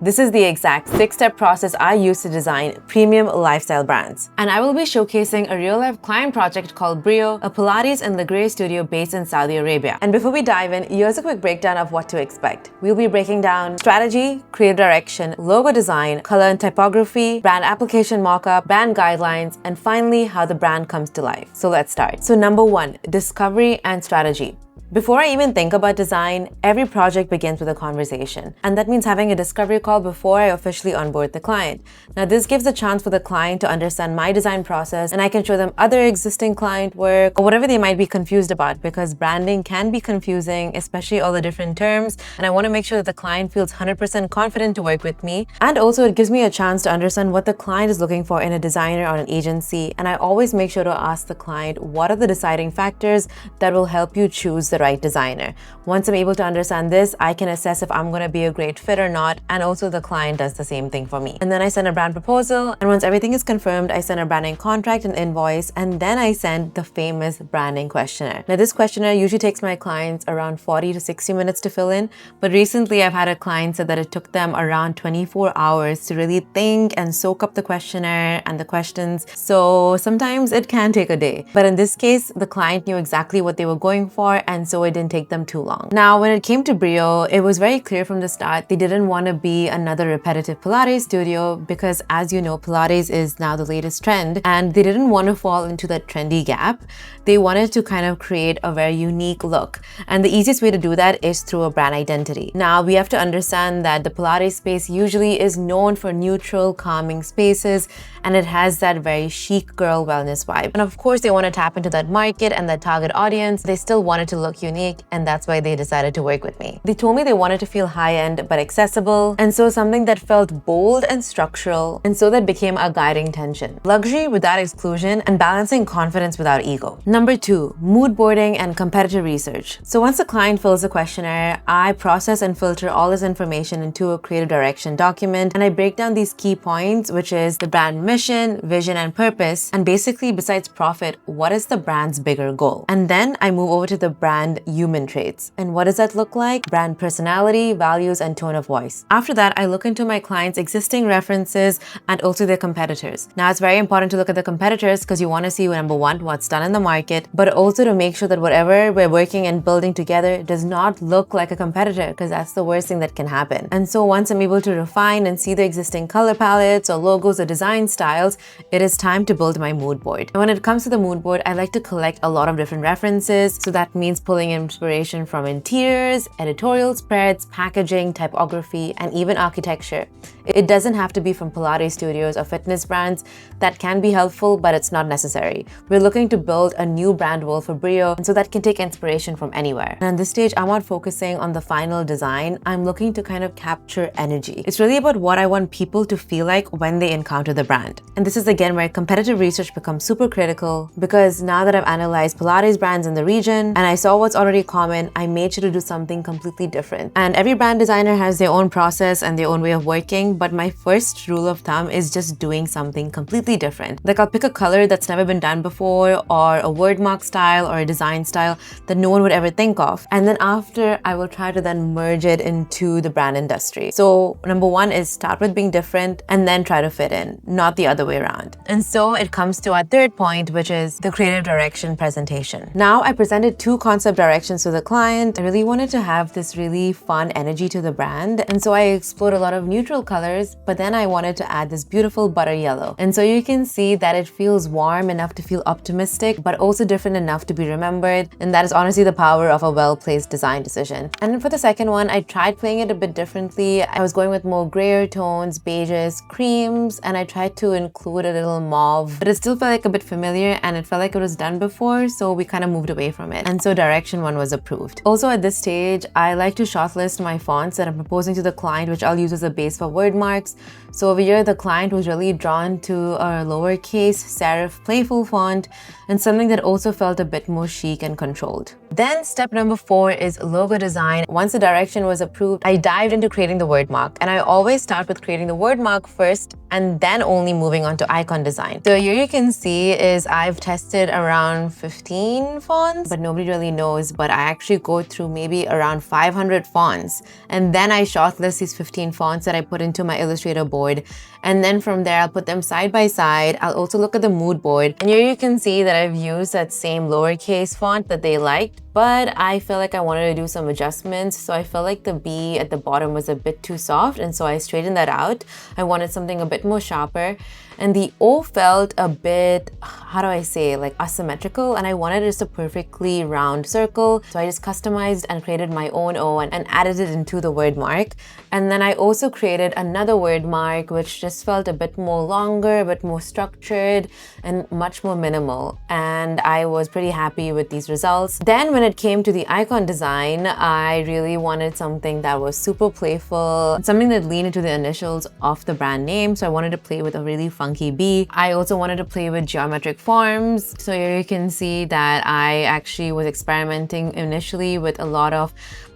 This is the exact 6-step process I use to design premium lifestyle brands. And I will be showcasing a real-life client project called Brio, a Pilates and Lagree studio based in Saudi Arabia. And before we dive in, here's a quick breakdown of what to expect. We'll be breaking down strategy, creative direction, logo design, color and typography, brand application mockup, brand guidelines, and finally, how the brand comes to life. So let's start. So number 1, discovery and strategy. Before I even think about design, every project begins with a conversation. And that means having a discovery call before I officially onboard the client. Now, this gives a chance for the client to understand my design process, and I can show them other existing client work or whatever they might be confused about, because branding can be confusing, especially all the different terms. And I want to make sure that the client feels 100% confident to work with me. And also it gives me a chance to understand what the client is looking for in a designer or an agency. And I always make sure to ask the client, what are the deciding factors that will help you choose the right designer? Once I'm able to understand this, I can assess if I'm going to be a great fit or not, and also the client does the same thing for me. And then I send a brand proposal, and once everything is confirmed, I send a branding contract and invoice, and then I send the famous branding questionnaire. Now, this questionnaire usually takes my clients around 40 to 60 minutes to fill in, but recently I've had a client say that it took them around 24 hours to really think and soak up the questionnaire and the questions. So sometimes it can take a day, but in this case, the client knew exactly what they were going for, and so it didn't take them too long. Now, when it came to Brio, it was very clear from the start they didn't want to be another repetitive Pilates studio, because as you know, Pilates is now the latest trend, and they didn't want to fall into that trendy gap. They wanted to kind of create a very unique look, and the easiest way to do that is through a brand identity. Now, we have to understand that the Pilates space usually is known for neutral, calming spaces, and it has that very chic girl wellness vibe. And of course, they want to tap into that market and that target audience. They still wanted to look unique, and that's why they decided to work with me. They told me they wanted to feel high-end but accessible, and so something that felt bold and structural, and so that became a guiding tension. Luxury without exclusion and balancing confidence without ego. Number 2, mood boarding and competitor research. So once the client fills the questionnaire, I process and filter all this information into a creative direction document, and I break down these key points, which is the brand mission, vision, and purpose, and basically besides profit, what is the brand's bigger goal? And then I move over to the brand human traits. And what does that look like? Brand personality, values, and tone of voice. After that, I look into my clients' existing references and also their competitors. Now, it's very important to look at the competitors because you want to see, number 1, what's done in the market, but also to make sure that whatever we're working and building together does not look like a competitor, because that's the worst thing that can happen. And so once I'm able to refine and see the existing color palettes or logos or design styles, it is time to build my mood board. And when it comes to the mood board, I like to collect a lot of different references. So that means pulling inspiration from interiors, editorial spreads, packaging, typography, and even architecture. It doesn't have to be from Pilates studios or fitness brands. That can be helpful, but it's not necessary. We're looking to build a new brand world for Brio, and so that can take inspiration from anywhere. And at this stage, I'm not focusing on the final design. I'm looking to kind of capture energy. It's really about what I want people to feel like when they encounter the brand. And this is again where competitive research becomes super critical, because now that I've analyzed Pilates brands in the region and I saw what's already common, I made sure to do something completely different. And every brand designer has their own process and their own way of working, but my first rule of thumb is just doing something completely different. Like, I'll pick a color that's never been done before, or a wordmark style or a design style that no one would ever think of. And then after, I will try to then merge it into the brand industry. So number 1 is start with being different and then try to fit in, not the other way around. And so it comes to our third point, which is the creative direction presentation. Now, I presented 2 concept directions to the client. I really wanted to have this really fun energy to the brand, and so I explored a lot of neutral colors, but then I wanted to add this beautiful butter yellow. And so you can see that it feels warm enough to feel optimistic, but also different enough to be remembered, and that is honestly the power of a well-placed design decision. And for the second one, I tried playing it a bit differently. I was going with more grayer tones, beiges, creams, and I tried to include a little mauve, but it still felt like a bit familiar, and it felt like it was done before, so we kind of moved away from it. And so direction 1 was approved. Also at this stage, I like to shortlist my fonts that I'm proposing to the client, which I'll use as a base for word marks. So over here, the client was really drawn to a lowercase serif playful font, and something that also felt a bit more chic and controlled. Then step number 4 is logo design. Once the direction was approved, I dived into creating the word mark. And I always start with creating the word mark first and then only moving on to icon design. So here you can see is I've tested around 15 fonts, but nobody really knows, but I actually go through maybe around 500 fonts. And then I shortlist these 15 fonts that I put into my Illustrator board. And then from there, I'll put them side by side. I'll also look at the mood board. And here you can see that I've used that same lowercase font that they liked, but I feel like I wanted to do some adjustments. So I felt like the B at the bottom was a bit too soft, and so I straightened that out. I wanted something a bit more sharper. And the O felt a bit, how do I say, like asymmetrical, and I wanted just a perfectly round circle. So I just customized and created my own O and added it into the word mark. And then I also created another word mark, which just felt a bit more longer, a bit more structured, and much more minimal. And I was pretty happy with these results. Then when it came to the icon design, I really wanted something that was super playful, something that leaned into the initials of the brand name. So I wanted to play with a really funky B. I also wanted to play with geometric forms. So here you can see that I actually was experimenting initially with a lot of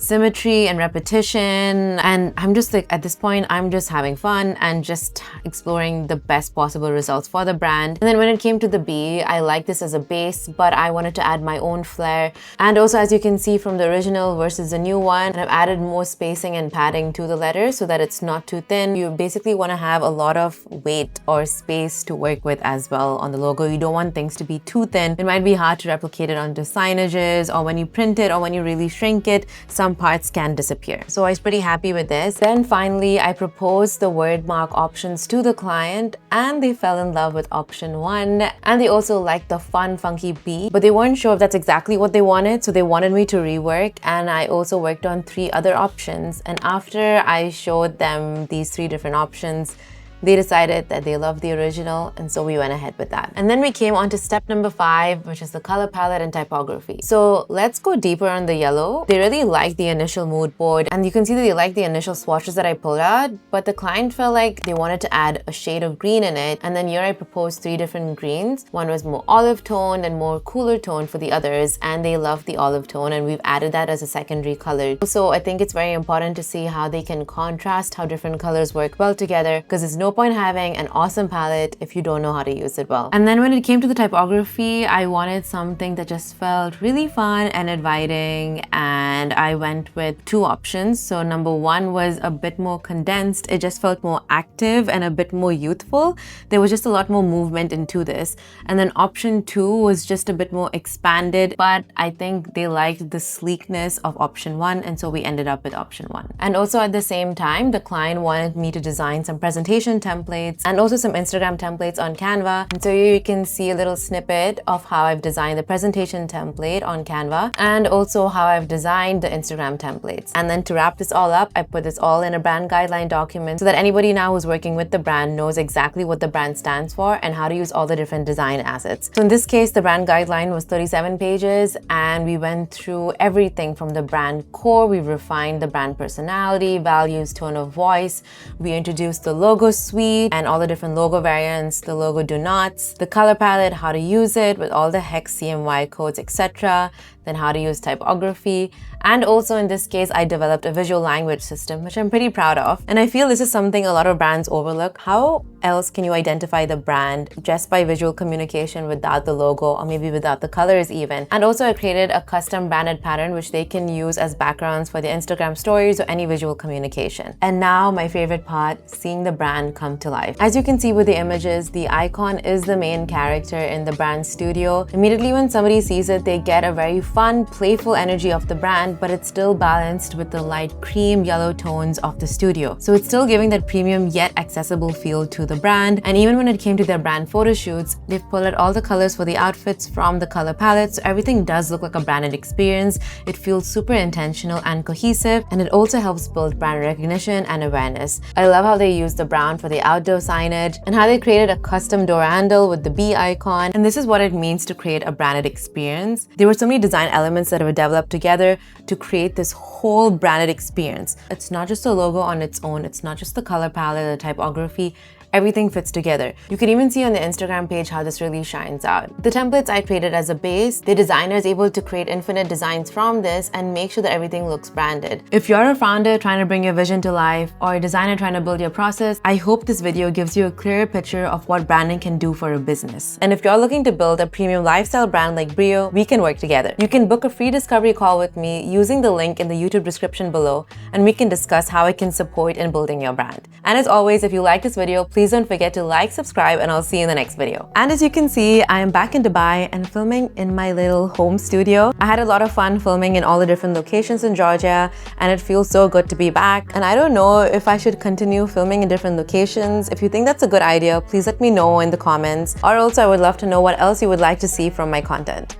symmetry and repetition, and I'm just like, at this point I'm just having fun and just exploring the best possible results for the brand. And then when it came to the B, I like this as a base, but I wanted to add my own flair. And also, as you can see from the original versus the new one, I've added more spacing and padding to the letters so that it's not too thin. You basically want to have a lot of weight or space to work with as well on the logo. You don't want things to be too thin. It might be hard to replicate it onto signages, or when you print it, or when you really shrink it, some parts can disappear. So I was pretty happy with this. Then finally, I proposed the word mark options to the client, and they fell in love with option 1. And they also liked the fun, funky B, but they weren't sure if that's exactly what they wanted. So they wanted me to rework, and I also worked on 3 other options. And after I showed them these 3 different options, they decided that they loved the original, and so we went ahead with that. And then we came on to step number 5, which is the color palette and typography. So let's go deeper on the yellow. They really liked the initial mood board, and you can see that they liked the initial swatches that I pulled out, but the client felt like they wanted to add a shade of green in it. And then here I proposed 3 different greens. One was more olive toned and more cooler toned for the others, and they loved the olive tone, and we've added that as a secondary color. So I think it's very important to see how they can contrast, how different colors work well together, because there's no point having an awesome palette if you don't know how to use it well. And then when it came to the typography, I wanted something that just felt really fun and inviting, and I went with 2 options. So number 1 was a bit more condensed. It just felt more active and a bit more youthful. There was just a lot more movement into this. And then option 2 was just a bit more expanded, but I think they liked the sleekness of option 1, and so we ended up with option 1. And also at the same time, the client wanted me to design some presentation templates and also some Instagram templates on Canva. And so here you can see a little snippet of how I've designed the presentation template on Canva, and also how I've designed the Instagram templates. And then to wrap this all up, I put this all in a brand guideline document so that anybody now who's working with the brand knows exactly what the brand stands for and how to use all the different design assets. So in this case, the brand guideline was 37 pages, and we went through everything from the brand core. We refined the brand personality, values, tone of voice. We introduced the logo suite and all the different logo variants, the logo do nots, the color palette, how to use it with all the hex CMY codes, etc. Then how to use typography. And also in this case, I developed a visual language system, which I'm pretty proud of. And I feel this is something a lot of brands overlook. How else can you identify the brand just by visual communication without the logo, or maybe without the colors even? And also I created a custom branded pattern which they can use as backgrounds for their Instagram stories or any visual communication. And now my favorite part, seeing the brand come to life. As you can see with the images, the icon is the main character in the brand studio. Immediately when somebody sees it, they get a very fun, playful energy of the brand, but it's still balanced with the light cream yellow tones of the studio. So it's still giving that premium yet accessible feel to the brand. And even when it came to their brand photo shoots, they've pulled out all the colors for the outfits from the color palette, so everything does look like a branded experience. It feels super intentional and cohesive, and it also helps build brand recognition and awareness. I love how they used the brown for the outdoor signage, and how they created a custom door handle with the bee icon. And this is what it means to create a branded experience. There were so many design elements that were developed together to create this whole branded experience. It's not just a logo on its own, it's not just the color palette, the typography. everything fits together. You can even see on the Instagram page how this really shines out. The templates I created as a base, the designer is able to create infinite designs from this and make sure that everything looks branded. If you're a founder trying to bring your vision to life or a designer trying to build your process, I hope this video gives you a clearer picture of what branding can do for a business. And if you're looking to build a premium lifestyle brand like Brio, we can work together. You can book a free discovery call with me using the link in the YouTube description below, and we can discuss how I can support in building your brand. And as always, if you like this video, please don't forget to like, subscribe, and I'll see you in the next video. And as you can see, I am back in Dubai and filming in my little home studio. I had a lot of fun filming in all the different locations in Georgia, and it feels so good to be back. And I don't know if I should continue filming in different locations. If you think that's a good idea, please let me know in the comments. Or also, I would love to know what else you would like to see from my content.